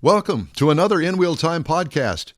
Welcome to another InWheelTime podcast.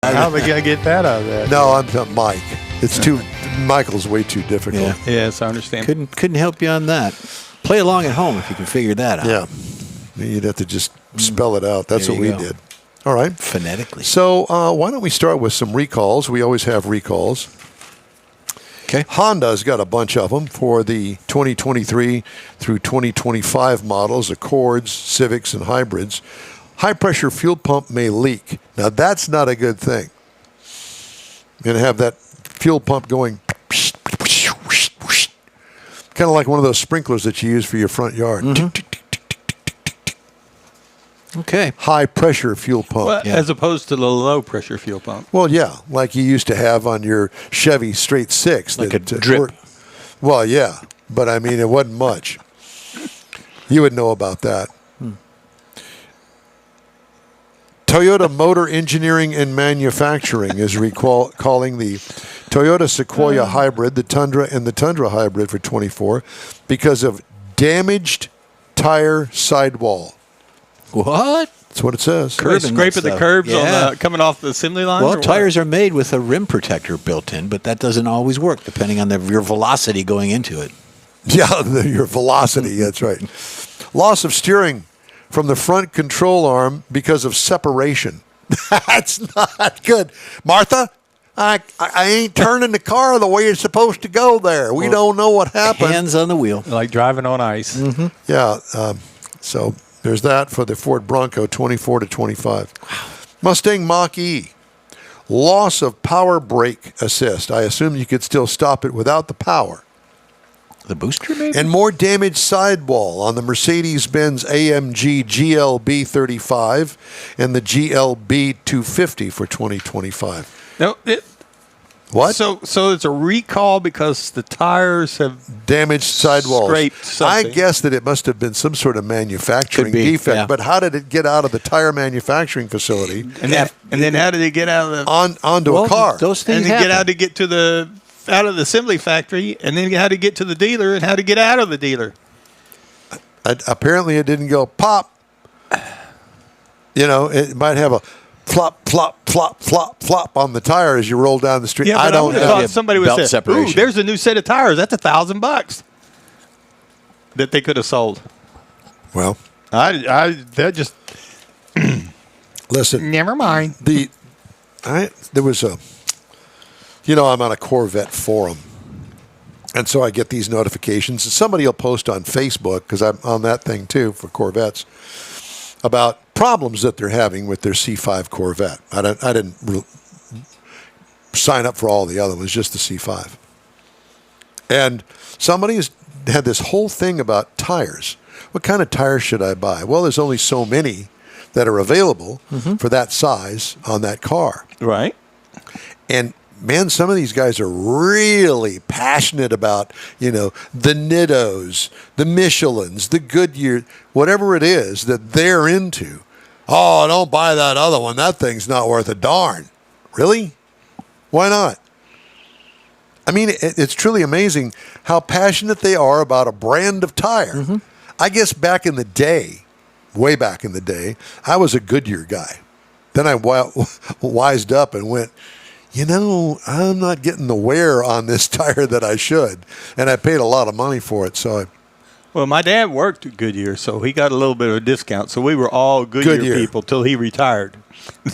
How are we going to get that out of that? No, I'm not Mike. It's too. Michael's way too difficult. Yeah. Yes, I understand. Couldn't help you on that. Play along at home if you can figure that out. Yeah. You'd have to just spell it out. That's There what you we go. did. All right. Phonetically. So why don't we start with some recalls? We always have recalls. Okay. Honda's got a bunch of them for the 2023 through 2025 models, Accords, Civics, and hybrids. High-pressure fuel pump may leak. Now, that's not a good thing. You're going to have that fuel pump going kind of like one of those sprinklers that you use for your front yard. Okay. High-pressure fuel pump. Well, Yeah. as opposed to the low-pressure fuel pump. Well, yeah, like you used to have on your Chevy Straight Six. Like a drip. Well, yeah, but I mean, it wasn't much. You would know about that. Toyota Motor Engineering and Manufacturing is calling the Toyota Sequoia Hybrid, the Tundra, and the Tundra Hybrid for 24 because of damaged tire sidewall. What? That's what it says. They Curbing scraping the stuff. curbs Yeah. on coming off the assembly line? Well, tires are made with a rim protector built in, but that doesn't always work depending on your velocity going into it. Yeah, your velocity, that's right. Loss of steering from the front control arm because of separation. That's not good. Martha, I ain't turning the car the way it's supposed to go there. We don't know what happened. Hands on the wheel. Like driving on ice. Yeah, so there's that for the Ford Bronco 24 to 25. Mustang Mach-E. Loss of power brake assist. I assume you could still stop it without the power. The booster, maybe? And more damaged sidewall on the Mercedes-Benz AMG GLB 35 and the GLB 250 for 2025. No, What? So it's a recall because the tires have Damaged sidewalls. scraped I something. guess that it must have been some sort of manufacturing Could be, defect, yeah. but how did it get out of the tire manufacturing facility and then how did they get out of the onto a car? Those things and then happen. get out to get to the out of the assembly factory, and then how to get to the dealer and how to get out of the dealer. Apparently, it didn't go pop. You know, it might have a flop, flop, flop, flop, flop on the tire as you roll down the street. Yeah, I but I don't would have know. thought somebody would Belt say, "Ooh, separation. there's a new set of tires. That's $1,000 that they could have sold." Well, That just listen. never mind. There was a, I'm on a Corvette forum, and so I get these notifications. And somebody will post on Facebook, because I'm on that thing too for Corvettes, about problems that they're having with their C5 Corvette. I didn't sign up for all the other ones, just the C5. And somebody has had this whole thing about tires. What kind of tires should I buy? Well, there's only so many that are available for that size on that car. Right. And man, some of these guys are really passionate about, the Nittos, the Michelins, the Goodyear, whatever it is that they're into. Oh, don't buy that other one. That thing's not worth a darn. Really? Why not? I mean, it's truly amazing how passionate they are about a brand of tire. Mm-hmm. I guess back in the day, way back in the day, I was a Goodyear guy. Then I wised up and went, I'm not getting the wear on this tire that I should. And I paid a lot of money for it. So Well, my dad worked at Goodyear, so he got a little bit of a discount. So we were all Goodyear people till he retired.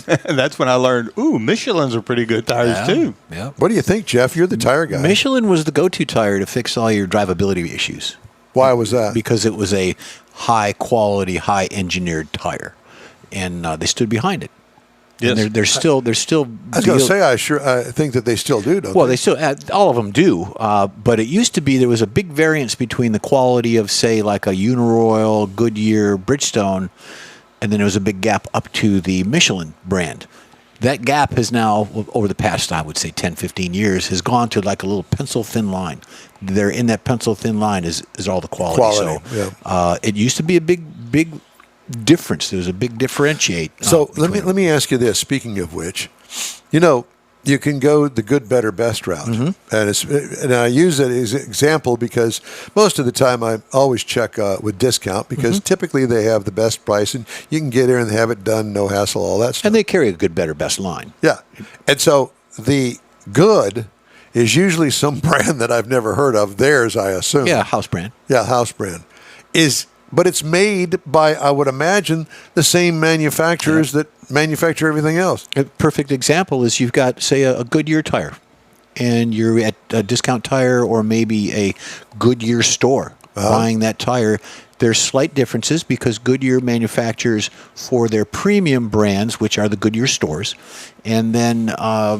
That's when I learned, Michelin's are pretty good tires too. Yeah. what do you think, Jeff? You're the tire guy. Michelin was the go-to tire to fix all your drivability issues. Why was that? Because it was a high-quality, high-engineered tire, and they stood behind it. Yes. And they're still. I was going to say, I think that they still do, don't Well, they? they still, all of them do, but it used to be there was a big variance between the quality of, say, like a Uniroyal, Goodyear, Bridgestone, and then there was a big gap up to the Michelin brand. That gap has now, over the past, I would say, 10, 15 years, has gone to like a little pencil-thin line. There, in that pencil-thin line is all the quality. It used to be a big difference. There was a big differentiate. So let me ask you this. Speaking of which, you can go the good, better, best route, and I use that as an example because most of the time I always check with discount because typically they have the best price and you can get there and have it done, no hassle, all that stuff. And they carry a good, better, best line. Yeah, and so the good is usually some brand that I've never heard of. Theirs, I assume. Yeah, house brand. Yeah, house brand but it's made by, I would imagine, the same manufacturers that manufacture everything else. A perfect example is you've got, say, a Goodyear tire, and you're at a discount tire or maybe a Goodyear store buying that tire. There's slight differences because Goodyear manufactures for their premium brands, which are the Goodyear stores, and then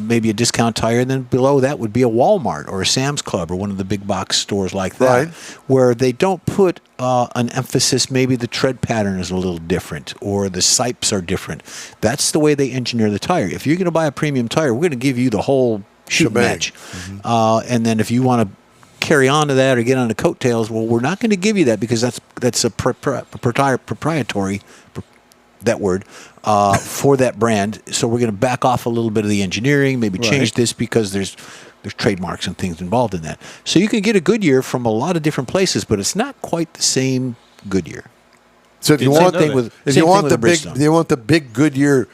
maybe a discount tire. And then below that would be a Walmart or a Sam's Club or one of the big box stores like that, where they don't put an emphasis. Maybe the tread pattern is a little different or the sipes are different. That's the way they engineer the tire. If you're going to buy a premium tire, we're going to give you the whole shoot match. And then if you want to carry on to that or get on the coattails, well, we're not going to give you that because that's a proprietary, that word, for that brand. So we're going to back off a little bit of the engineering, maybe change this because there's trademarks and things involved in that. So you can get a Goodyear from a lot of different places, but it's not quite the same Goodyear. So if you want the big Goodyear,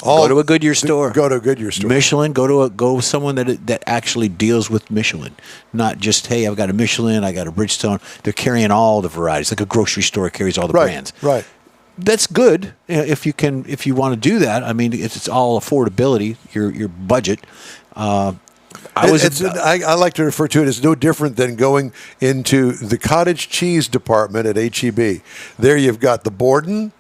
go to a Goodyear store. Go to a Goodyear store. Michelin. Go someone that actually deals with Michelin, not just hey, I've got a Michelin, I got a Bridgestone. They're carrying all the varieties, like a grocery store carries all the brands. Right. That's good if you want to do that. I mean, it's all affordability, your budget. I like to refer to it as no different than going into the cottage cheese department at H-E-B. There you've got the Borden,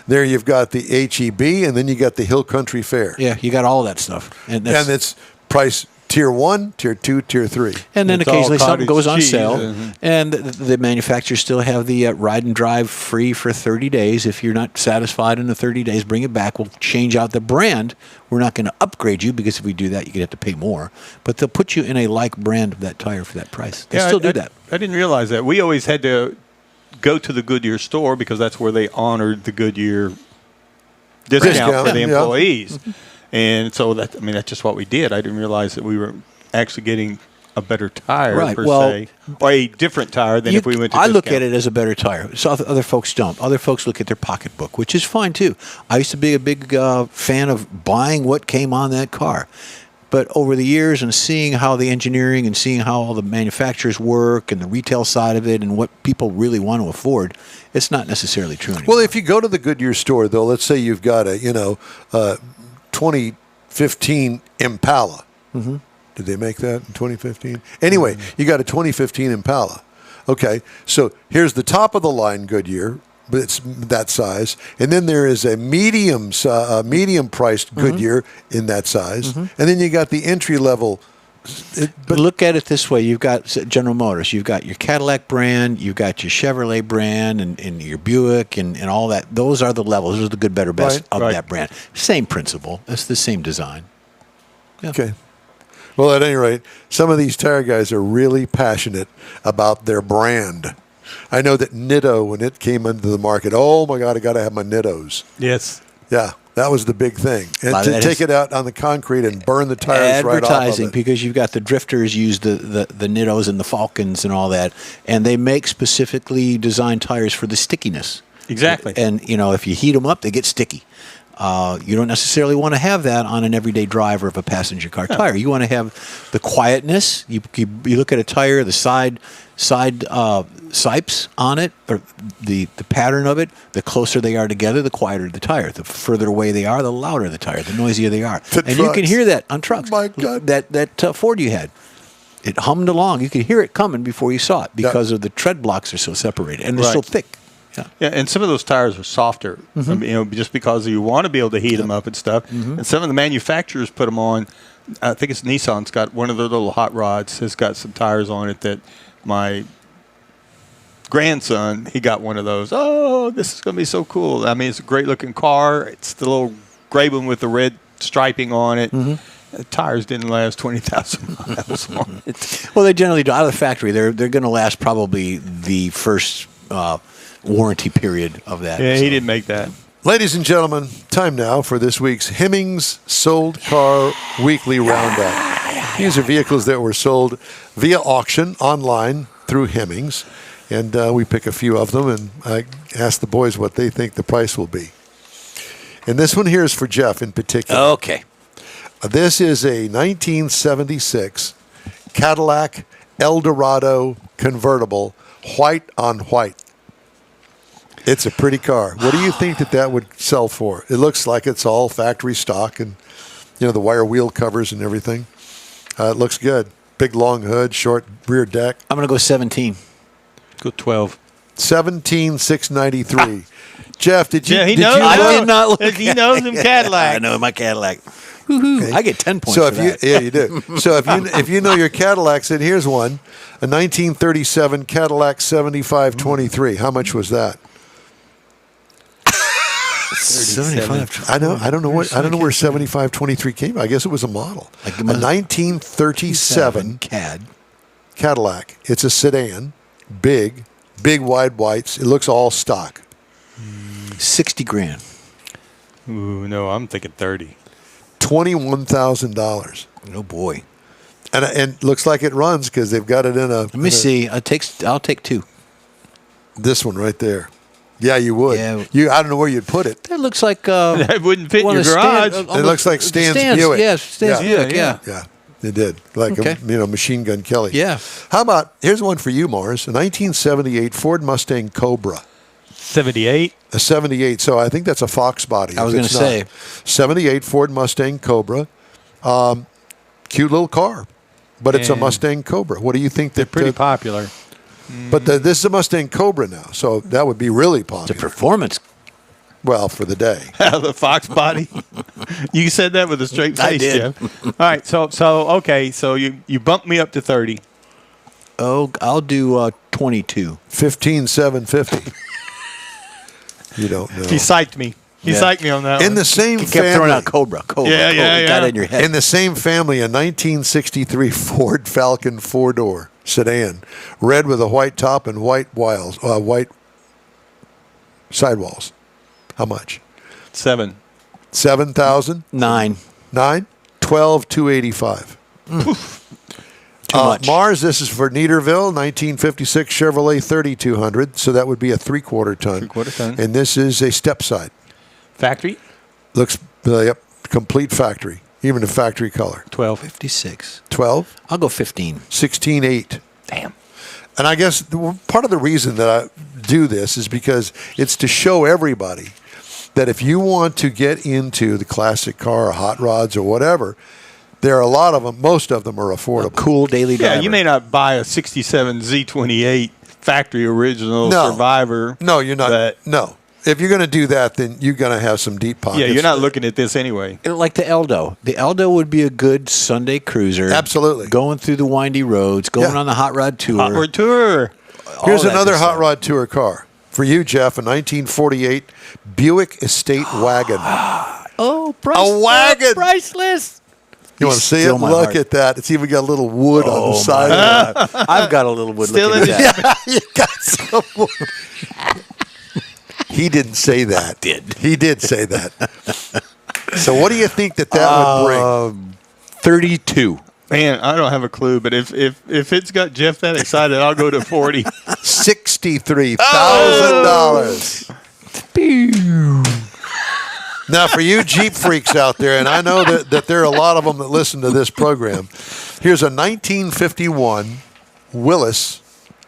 there you've got the H-E-B, and then you got the Hill Country Fair. Yeah, you got all that stuff. And it's price tier 1, tier 2, tier 3. And then It's occasionally all something goes on cottage sale. cheese. And the manufacturers still have the ride and drive free for 30 days. If you're not satisfied in the 30 days, bring it back. We'll change out the brand. We're not going to upgrade you because if we do that, you're going to have to pay more. But they'll put you in a like brand of that tire for that price. They still do that. I didn't realize that. We always had to go to the Goodyear store because that's where they honored the Goodyear discount for the employees. And so that's just what we did. I didn't realize that we were actually getting a better tire se, or a different tire than if we went to I discount. look at it as a better tire. So other folks don't. Other folks look at their pocketbook, which is fine too. I used to be a big fan of buying what came on that car. But over the years and seeing how the engineering and seeing how all the manufacturers work and the retail side of it and what people really want to afford, it's not necessarily true anymore. Well, if you go to the Goodyear store, though, let's say you've got a 2015 Impala. Did they make that in 2015? Anyway, you got a 2015 Impala. Okay, so here's the top of the line Goodyear, but it's that size, and then there is a medium priced Goodyear in that size, and then you got the entry level. But look at it this way: you've got General Motors, you've got your Cadillac brand, you've got your Chevrolet brand, and your Buick, and all that. Those are the levels. Those are the good, better, best of that brand. Same principle. It's the same design. Yeah. Okay. Well, at any rate, some of these tire guys are really passionate about their brand. I know that Nitto, when it came into the market, oh my God, I got to have my Nittos. Yes. Yeah. That was the big thing. And Wow, to that take is- it out on the concrete and burn the tires right off of Advertising, it. because you've got the drifters use the Nittos and the Falcons and all that, and they make specifically designed tires for the stickiness. Exactly. And if you heat them up, they get sticky. You don't necessarily want to have that on an everyday driver of a passenger car tire. You want to have the quietness. You look at a tire, the side sipes on it, or the pattern of it. The closer they are together, the quieter the tire. The further away they are, the louder the tire, the noisier they are. The and you can trucks. hear that on trucks. My God. That Ford you had. It hummed along. You could hear it coming before you saw it because of the tread blocks are so separated and they're so Right. thick. Yeah. Yeah, and some of those tires are softer, I mean, just because you want to be able to heat them up and stuff. And some of the manufacturers put them on. I think it's Nissan's got one of their little hot rods has got some tires on it that my grandson, he got one of those. Oh, this is going to be so cool. I mean, it's a great looking car. It's the little gray one with the red striping on it. The tires didn't last 20,000 miles on it. Well, they generally do. Out of the factory, they're going to last probably the first warranty period of that. Yeah, So- he didn't make that. Ladies and gentlemen, time now for this week's Hemmings Sold Car Weekly Roundup. These are vehicles that were sold via auction online through Hemmings, and we pick a few of them, and I ask the boys what they think the price will be. And this one here is for Jeff in particular. Okay. This is a 1976 Cadillac Eldorado convertible, white on white. It's a pretty car. What do you think that would sell for? It looks like it's all factory stock and, the wire wheel covers and everything. It looks good. Big long hood, short rear deck. I'm going to go 17. Go 12. 17,693. Jeff, did you? Yeah, he did knows. you I look? did not look He knows them Cadillac. I know my Cadillac. Woohoo. I get 10 points So for if that. you do. So if you know your Cadillacs, then here's one, a 1937 Cadillac 7523. How much was that? 75. I don't know where 7523 came from. I guess it was a model. Like A 1937 CAD. Cadillac. It's a sedan, big wide whites. It looks all stock. 60 grand. Ooh, no, I'm thinking 30. $21,000. Oh, boy. And looks like it runs because they've got it in a. Let me see. I'll take 2. This one right there. Yeah, you would. Yeah. I don't know where you'd put it. That looks like That wouldn't fit in one your of the garage. It looks like Stan's Buick. Yeah, Stan's Yeah. Buick. Yeah. Yeah, it did. Like Okay. Machine Gun Kelly. Yeah. How about here's one for you, Mars? A 1978 Ford Mustang Cobra. 78. A 78. So I think that's a Fox body. I was if gonna it's say. not. 78 Ford Mustang Cobra. Cute little car, but it's a And Mustang Cobra. What do you think? They're pretty popular. But this is a Mustang Cobra now, so that would be really It's a popular. performance. Well, for the day. The Fox body. You said that with a straight I face, did. Jeff. All right, so okay, so you bumped me up to 30. Oh, I'll do 22. 15,750. You don't know. He psyched me. He Yeah. psyched me on that In one. the same You kept throwing family. out Cobra. Yeah, yeah, Got yeah. in your head. In the same family, a 1963 Ford Falcon 4-door sedan, red with a white top and white sidewalls. How much? 7. 7,000? 9. 9? 12,285. Too much. Mars, this is for Neaterville, 1956 Chevrolet 3200. So that would be a 3/4 ton. 3/4 ton. And this is a step side. Factory? Looks, yep, complete factory, even a factory color. 12. 56. 12, I'll go 15. 16.8. Damn. And I guess part of the reason that I do this is because it's to show everybody that if you want to get into the classic car or hot rods or whatever, there are a lot of them. Most of them are affordable. Cool daily driver. Yeah, you may not buy a 67 Z28 factory original No. Survivor. No, you're not. But, No. If you're going to do that, then you're going to have some deep pockets. yeah, you're not looking at this anyway. Like the Eldo. The Eldo would be a good Sunday cruiser. Absolutely. Going through the windy roads, going Yeah. on the hot rod tour. Hot Rod Tour. Here's all that another good hot stuff. rod tour car. For you, Jeff, a 1948 Buick Estate wagon. Oh, A wagon. priceless. You want to see it? Still my Look heart. at that. It's even got a little wood on the Oh, side. my God. I've got a little wood Still looking in at that. You got some wood. He didn't say that. He did say that. So what do you think that would bring? 32. Man, I don't have a clue, but if it's got Jeff that excited, I'll go to 40. $63,000. Now, for you Jeep freaks out there, and I know that there are a lot of them that listen to this program, here's a 1951 Willys.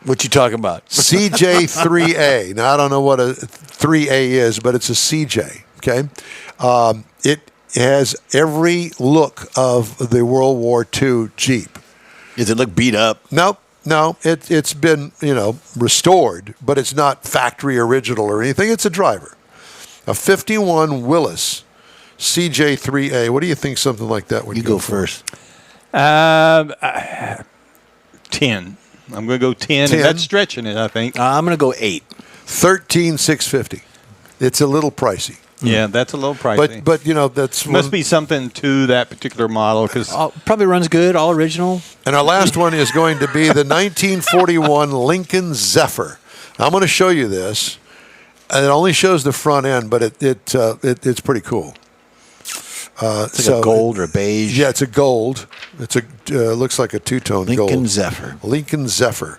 What you talking about? CJ3A. Now, I don't know what a 3A is, but it's a CJ, okay? It has every look of the World War II Jeep. Does it look beat up? Nope. No, it's been, restored, but it's not factory original or anything. It's a driver. A 51 Willys CJ3A. What do you think something like that would You go first. 10. I'm going to go 10. 10. That's stretching it, I think. I'm going to go 8. 13,650. It's a little pricey. Yeah, that's a little pricey. But that's must be something to that particular model because probably runs good, all original. And our last one is going to be the 1941 Lincoln Zephyr. I'm going to show you this. And it only shows the front end, but it's pretty cool. It's like a gold or a beige. Yeah, it's a gold. It's looks like a two-tone gold. Lincoln Zephyr. Lincoln Zephyr,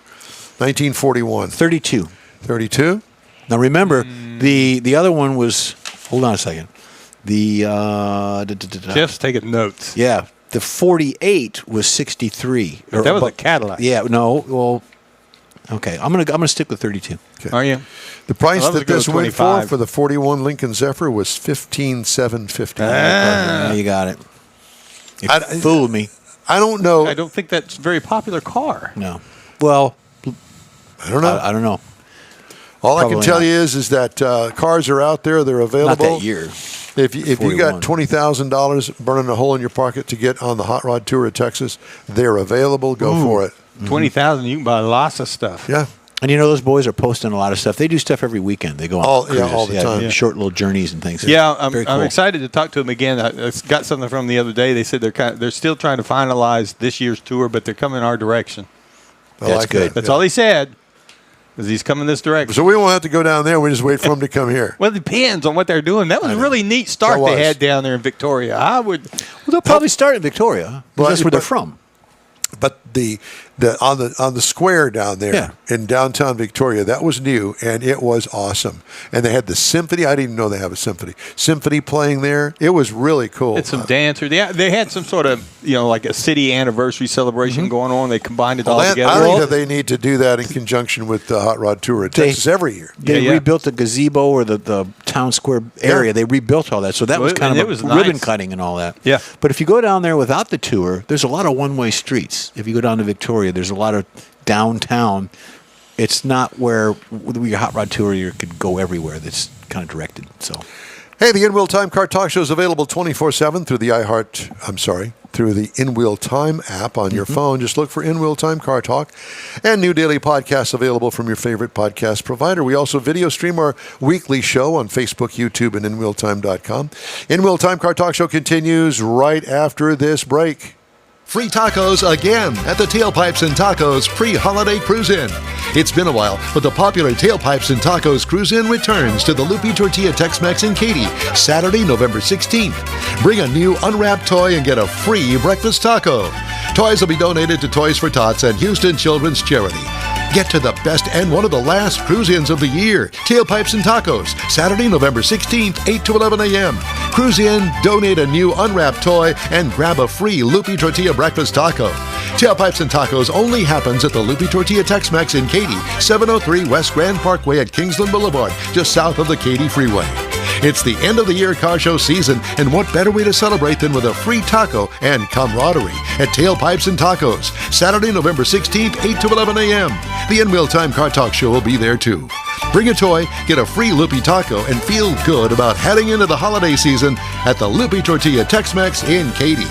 1941. 32. 32. Now remember, the other one was. Hold on a second. The Jeff's taking notes. Yeah, the 48 was 63. That was a Cadillac. Yeah, no. Well, okay. I'm gonna stick with 32. Okay. Are you? The price that this went 25. for the 41 Lincoln Zephyr was $15,750. Yeah, you got it. You fooled me. I don't know. I don't think that's a very popular car. No. Well, I don't know. I don't know. All I can Probably tell not. you is that cars are out there. They're available. Not that year. If you got $20,000 burning a hole in your pocket to get on the Hot Rod Tour of Texas, they're available. Go for it. 20,000, you can buy lots of stuff. Yeah. And those boys are posting a lot of stuff. They do stuff every weekend. They go on all cruises. the time. Yeah. Short little journeys and things. Yeah, Very cool. I'm excited to talk to them again. I got something from the other day. They said they're still trying to finalize this year's tour, but they're coming our direction. That's good. That's all he said. Is he's coming this direction. So we won't have to go down there. We just wait for him to come here. Well, it depends on what they're doing. That was a really neat start That was. they had down there in Victoria. Well, they'll probably start in Victoria. Well, That's where they're but- from. But the on the square down there Yeah. in downtown Victoria, that was new and it was awesome. And they had the symphony. I didn't even know they have a symphony playing there. It was really cool. It's some dancers. They had some sort of like a city anniversary celebration going on. They combined it all together. I think that they need to do that in conjunction with the Hot Rod Tour of Texas every year. They Yeah. rebuilt the gazebo or the town square area. Yeah. They rebuilt all that. So that was Well, kind and of it was ribbon nice. cutting and all that. Yeah. But if you go down there without the tour, there's a lot of one-way streets. If you go down to Victoria, there's a lot of downtown. It's not where with your Hot Rod Tour you could go everywhere. That's kind of directed. So Hey, the InWheelTime Car Talk Show is available 24/7 through the through the InWheelTime app on your phone. Just look for InWheelTime Car Talk and new daily podcasts available from your favorite podcast provider. We also video stream our weekly show on Facebook, YouTube, and InWheelTime.com. InWheelTime Car Talk Show continues right after this break. Free tacos again at the Tailpipes and Tacos pre-holiday cruise-in. It's been a while, but the popular Tailpipes and Tacos cruise-in returns to the Lupi Tortilla Tex-Mex in Katy, Saturday, November 16th. Bring a new unwrapped toy and get a free breakfast taco. Toys will be donated to Toys for Tots and Houston Children's Charity. Get to the best and one of the last cruise-ins of the year. Tailpipes and Tacos, Saturday, November 16th, 8 to 11 a.m. Cruise in, donate a new unwrapped toy, and grab a free Lupi Tortilla breakfast taco. Tailpipes and Tacos only happens at the Lupi Tortilla Tex-Mex in Katy, 703 West Grand Parkway at Kingsland Boulevard, just south of the Katy Freeway. It's the end of the year car show season, and what better way to celebrate than with a free taco and camaraderie at Tailpipes and Tacos, Saturday, November 16th, 8 to 11 a.m. The InWheelTime Car Talk Show will be there too. Bring a toy, get a free Lupi taco, and feel good about heading into the holiday season at the Lupi Tortilla Tex-Mex in Katy.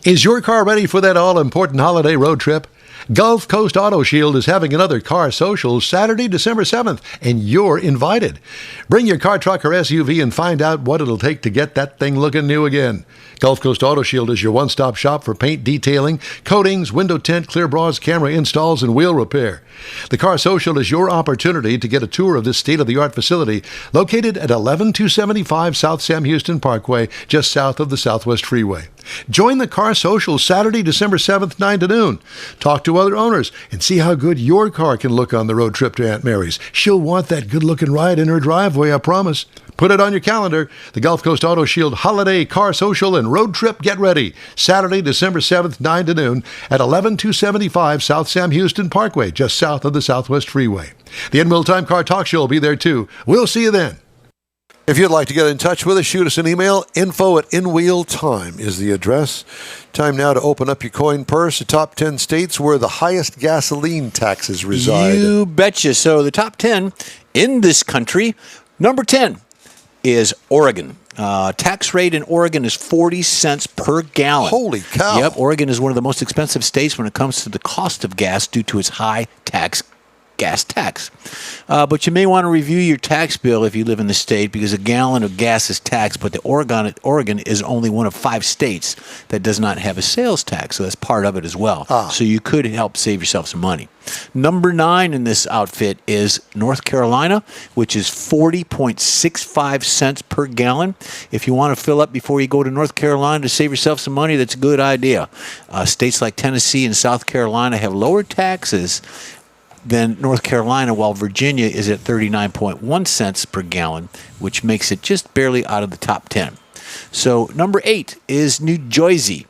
Is your car ready for that all-important holiday road trip? Gulf Coast Auto Shield is having another car social Saturday, December 7th, and you're invited. Bring your car, truck, or SUV and find out what it'll take to get that thing looking new again. Gulf Coast Auto Shield is your one-stop shop for paint detailing, coatings, window tint, clear bras, camera installs, and wheel repair. The Car Social is your opportunity to get a tour of this state-of-the-art facility located at 11275 South Sam Houston Parkway, just south of the Southwest Freeway. Join the Car Social Saturday, December 7th, 9 to noon. Talk to other owners and see how good your car can look on the road trip to Aunt Mary's. She'll want that good-looking ride in her driveway, I promise. Put it on your calendar. The Gulf Coast Auto Shield Holiday Car Social and Road Trip Get Ready. Saturday, December 7th, 9 to noon at 11275 South Sam Houston Parkway, just south of the Southwest Freeway. The InWheelTime Car Talk Show will be there too. We'll see you then. If you'd like to get in touch with us, shoot us an email. info@InWheelTime is the address. Time now to open up your coin purse. The top 10 states where the highest gasoline taxes reside. You betcha. So the top 10 in this country, number 10 is Oregon. Tax rate in Oregon is 40 cents per gallon. Holy cow. Yep, Oregon is one of the most expensive states when it comes to the cost of gas due to its high gas tax. But you may want to review your tax bill if you live in the state, because a gallon of gas is taxed, but Oregon is only one of 5 states that does not have a sales tax, so that's part of it as well. So you could help save yourself some money. Number 9 in this outfit is North Carolina, which is 40.65 cents per gallon. If you want to fill up before you go to North Carolina to save yourself some money, that's a good idea. States like Tennessee and South Carolina have lower taxes than North Carolina, while Virginia is at 39.1 cents per gallon, which makes it just barely out of the top 10. So number 8 is New Jersey,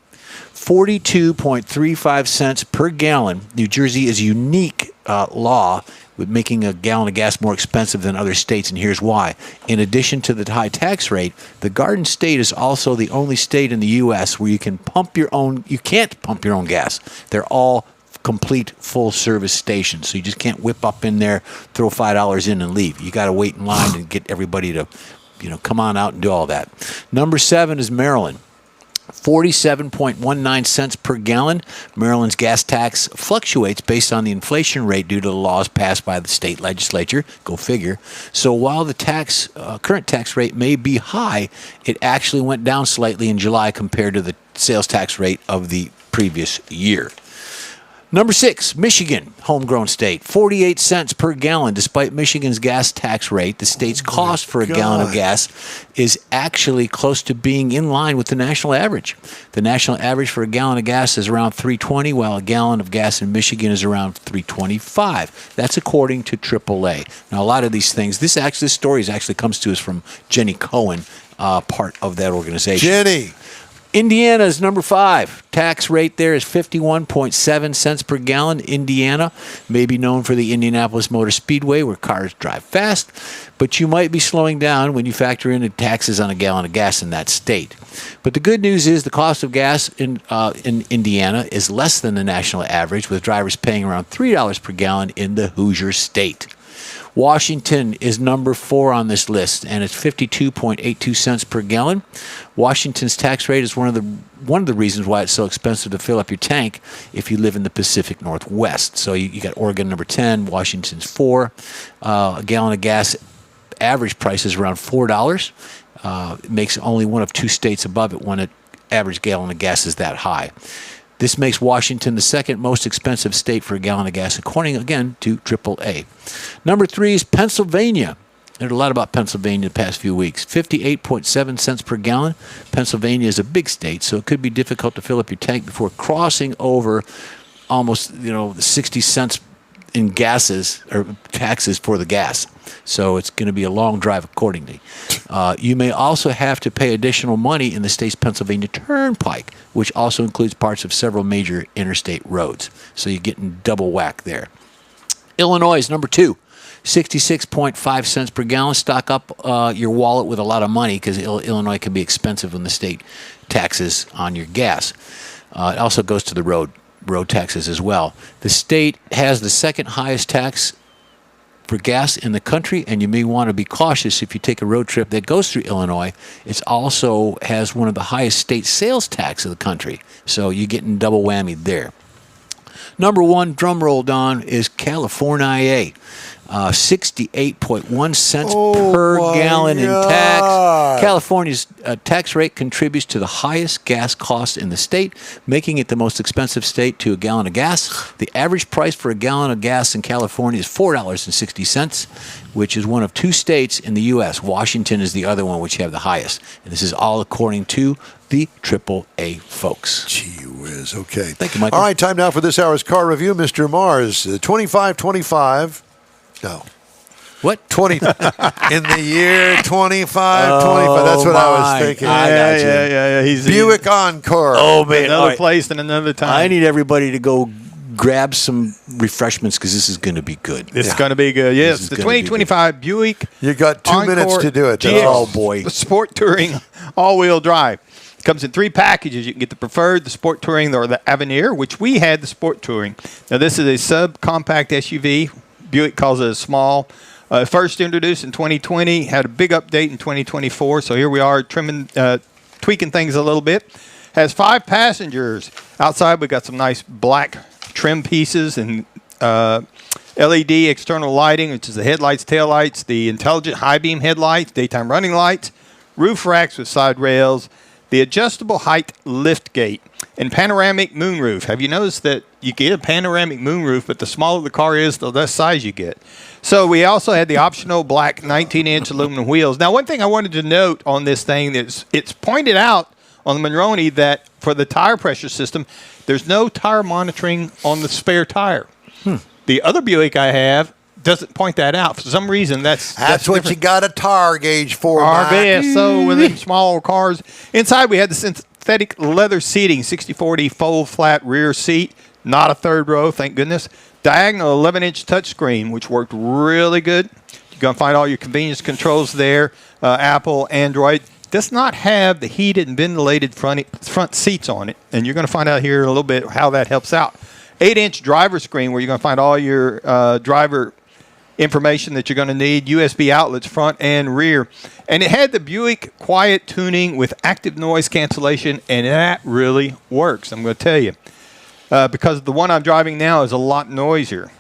42.35 cents per gallon. New Jersey is a unique law with making a gallon of gas more expensive than other states, and here's why. In addition to the high tax rate, the Garden State is also the only state in the U.S. where you can't pump your own gas. They're all complete full-service stations, so you just can't whip up in there, throw $5 in and leave. You got to wait in line and get everybody to, come on out and do all that. Number 7 is Maryland. 47.19 cents per gallon. Maryland's gas tax fluctuates based on the inflation rate due to the laws passed by the state legislature. Go figure. So while the current tax rate may be high, it actually went down slightly in July compared to the sales tax rate of the previous year. Number 6, Michigan, homegrown state, 48 cents per gallon. Despite Michigan's gas tax rate, the state's cost for a gallon of gas is actually close to being in line with the national average. The national average for a gallon of gas is around $3.20, while a gallon of gas in Michigan is around $3.25. That's according to AAA. Now, a lot of these things, this story actually comes to us from Jenny Cohen, part of that organization. Jenny. Indiana is number 5. Tax rate there is 51.7 cents per gallon. Indiana may be known for the Indianapolis Motor Speedway, where cars drive fast, but you might be slowing down when you factor in the taxes on a gallon of gas in that state. But the good news is the cost of gas in Indiana is less than the national average, with drivers paying around $3 per gallon in the Hoosier State. Washington is number 4 on this list, and it's 52.82 cents per gallon. Washington's tax rate is one of the reasons why it's so expensive to fill up your tank if you live in the Pacific Northwest. So you got Oregon number 10, Washington's 4. A gallon of gas average price is around $4. It makes only one of 2 states above it when an average gallon of gas is that high. This makes Washington the second most expensive state for a gallon of gas, according, again, to AAA. Number 3 is Pennsylvania. Heard a lot about Pennsylvania the past few weeks. 58.7 cents per gallon. Pennsylvania is a big state, so it could be difficult to fill up your tank before crossing over almost, 60 cents in gases or taxes for the gas. So it's going to be a long drive accordingly. You may also have to pay additional money in the state's Pennsylvania Turnpike, which also includes parts of several major interstate roads. So you're getting double whack there. Illinois is number 2. 66.5 cents per gallon. Stock up your wallet with a lot of money, because Illinois can be expensive when the state taxes on your gas. It also goes to the road taxes as well. The state has the second highest tax for gas in the country, and you may want to be cautious if you take a road trip that goes through Illinois. It also has one of the highest state sales tax of the country, so you're getting double whammy there. Number one, drum roll, Don, is California. 68.1 cents per gallon in tax. California's tax rate contributes to the highest gas costs in the state, making it the most expensive state to a gallon of gas. The average price for a gallon of gas in California is $4.60, which is one of 2 states in the U.S. Washington is the other one, which have the highest. And this is all according to the AAA folks. Gee whiz. Okay. Thank you, Michael. All right, time now for this hour's car review. Mr. Mars, 2525. No. What? 20 in the year 2525. That's what I was thinking. I got you. Yeah. He's Buick Encore. Oh, man. Another place and another time. I need everybody to go grab some refreshments because this is going to be good. It's going to be good. Yes, the 2025 Buick. You got 2 minutes to do it. GX Oh, boy. Sport Touring all-wheel drive. It comes in 3 packages. You can get the Preferred, the Sport Touring, or the Avenir, which we had the Sport Touring. Now, this is a subcompact SUV. Buick calls it a small. First introduced in 2020, had a big update in 2024. So here we are trimming, tweaking things a little bit. Has 5 passengers. Outside, we got some nice black trim pieces and LED external lighting, which is the headlights, taillights, the intelligent high beam headlights, daytime running lights, roof racks with side rails, the adjustable height lift gate, and panoramic moonroof. Have you noticed that you get a panoramic moonroof, but the smaller the car is, the less size you get? So we also had the optional black 19-inch aluminum wheels. Now, one thing I wanted to note on this thing is it's pointed out on the Monroney that for the tire pressure system, there's no tire monitoring on the spare tire. The other Buick I have doesn't point that out. For some reason, that's what you got a tire gauge for, Mike. RBS. So with them smaller cars. Inside, we had the synthetic leather seating, 60/40 fold flat rear seat. Not a third row, thank goodness. Diagonal 11-inch touchscreen, which worked really good. You're going to find all your convenience controls there. Apple, Android. Does not have the heated and ventilated front seats on it. And you're going to find out here in a little bit how that helps out. 8-inch driver screen where you're going to find all your driver information that you're going to need, USB outlets front and rear. And it had the Buick quiet tuning with active noise cancellation, and that really works, I'm going to tell you. Because the one I'm driving now is a lot noisier.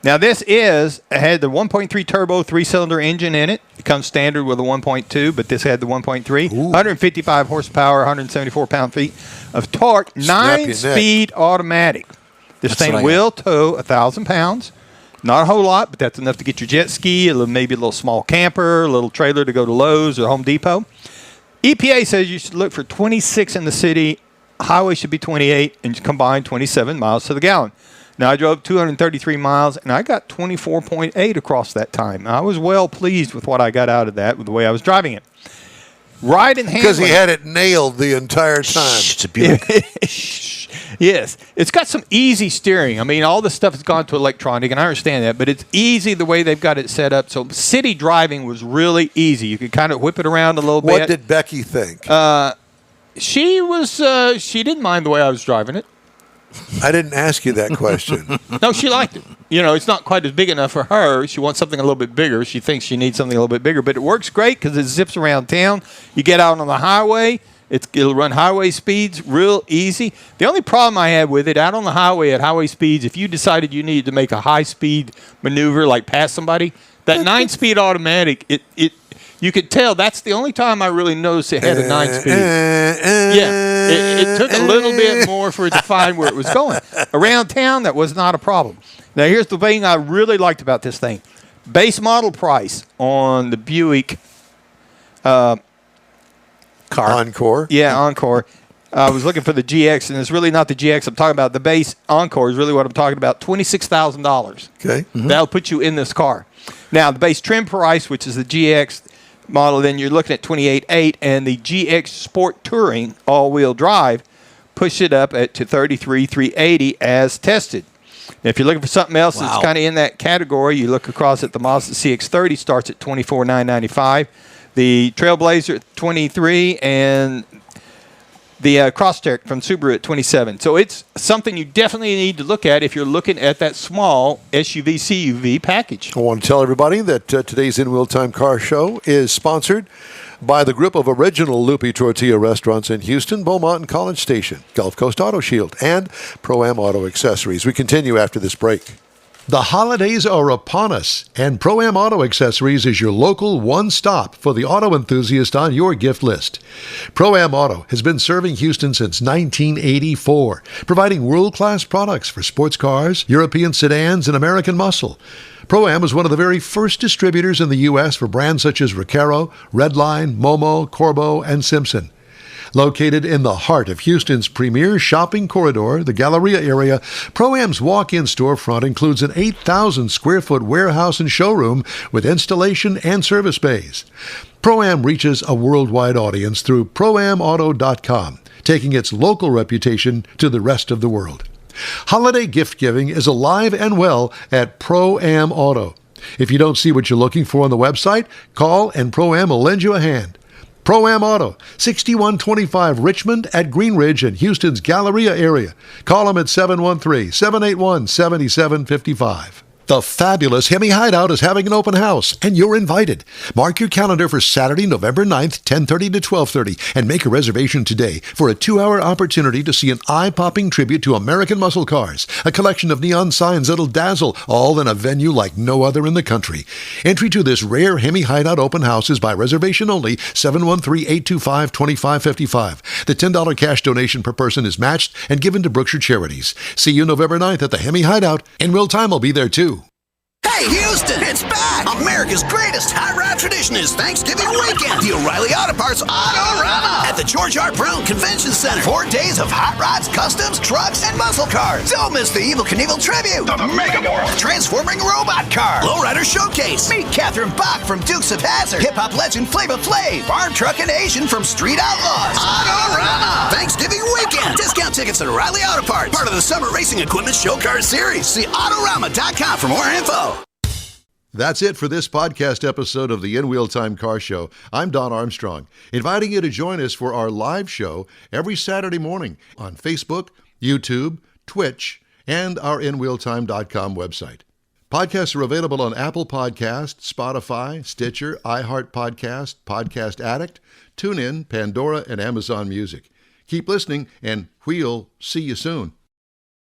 Now, this had the 1.3 turbo 3-cylinder engine in it. It comes standard with a 1.2, but this had the 1.3. 155 horsepower, 174 pound-feet of torque, 9-speed automatic. This thing will tow 1,000 pounds. Not a whole lot, but that's enough to get your jet ski, maybe a little small camper, a little trailer to go to Lowe's or Home Depot. EPA says you should look for 26 in the city. Highway should be 28 and combined 27 miles to the gallon. Now, I drove 233 miles, and I got 24.8 across that time. I was well pleased with what I got out of that, with the way I was driving it. Ride and handling. Because he had it nailed the entire time. It's a Buick. Yes. It's got some easy steering. I mean, all this stuff has gone to electronic, and I understand that, but it's easy the way they've got it set up. So city driving was really easy. You could kind of whip it around a little bit. What did Becky think? She didn't mind the way I was driving it. I didn't ask you that question. No, she liked it. You know, it's not quite as big enough for her. She wants something a little bit bigger. She thinks she needs something a little bit bigger, but it works great because it zips around town. You get out on the highway, it'll run highway speeds real easy. The only problem I had with it, out on the highway at highway speeds, if you decided you needed to make a high-speed maneuver, like pass somebody, that 9-speed automatic, you could tell that's the only time I really noticed it had a 9-speed. It took a little bit more for it to find where it was going. Around town, that was not a problem. Now, here's the thing I really liked about this thing. Base model price on the Buick car. Encore? Yeah, Encore. I was looking for the GX, and it's really not the GX I'm talking about. The base Encore is really what I'm talking about, $26,000. Okay. Mm-hmm. That'll put you in this car. Now, the base trim price, which is the GX model, then you're looking at $28,800, and the GX Sport Touring all-wheel drive push it up to $33,380 as tested. Now, if you're looking for something else that's kind of in that category, you look across at the Mazda CX-30 starts at $24,995. The Trailblazer at $23,000, and the Crosstrek from Subaru at $27,000. So it's something you definitely need to look at if you're looking at that small SUV CUV package. I want to tell everybody that today's InWheelTime Car Show is sponsored by the group of original Loopy Tortilla restaurants in Houston, Beaumont, and College Station, Gulf Coast Auto Shield, and Pro-Am Auto Accessories. We continue after this break. The holidays are upon us, and Pro-Am Auto Accessories is your local one-stop for the auto enthusiast on your gift list. Pro-Am Auto has been serving Houston since 1984, providing world-class products for sports cars, European sedans, and American muscle. Pro-Am was one of the very first distributors in the U.S. for brands such as Recaro, Redline, Momo, Corbeau, and Simpson. Located in the heart of Houston's premier shopping corridor, the Galleria area, Pro-Am's walk-in storefront includes an 8,000-square-foot warehouse and showroom with installation and service bays. Pro-Am reaches a worldwide audience through ProAmAuto.com, taking its local reputation to the rest of the world. Holiday gift giving is alive and well at Pro-Am Auto. If you don't see what you're looking for on the website, call and Pro-Am will lend you a hand. Pro-Am Auto, 6125 Richmond at Green Ridge in Houston's Galleria area. Call them at 713-781-7755. The fabulous Hemi Hideout is having an open house, and you're invited. Mark your calendar for Saturday, November 9th, 10:30 to 12:30, and make a reservation today for a 2-hour opportunity to see an eye-popping tribute to American muscle cars, a collection of neon signs that'll dazzle, all in a venue like no other in the country. Entry to this rare Hemi Hideout open house is by reservation only, 713-825-2555. The $10 cash donation per person is matched and given to Brookshire Charities. See you November 9th at the Hemi Hideout, and InWheelTime will be there too. Hey, Houston, it's back! America's greatest hot rod tradition is Thanksgiving weekend. The O'Reilly Auto Parts Autorama at the George R. Brown Convention Center. 4 days of hot rods, customs, trucks, and muscle cars. Don't miss the Evel Knievel Tribute, the Mega Morph, Transforming Robot Car, Lowrider Showcase. Meet Catherine Bach from Dukes of Hazzard, hip-hop legend Flava Flav, Farm Truck and Asian from Street Outlaws. Autorama! Thanksgiving weekend. Discount tickets at O'Reilly Auto Parts. Part of the Summer Racing Equipment Show Car Series. See Autorama.com for more info. That's it for this podcast episode of the InWheelTime Car Show. I'm Don Armstrong, inviting you to join us for our live show every Saturday morning on Facebook, YouTube, Twitch, and our InWheelTime.com website. Podcasts are available on Apple Podcasts, Spotify, Stitcher, iHeart Podcast, Podcast Addict, TuneIn, Pandora, and Amazon Music. Keep listening, and we'll see you soon.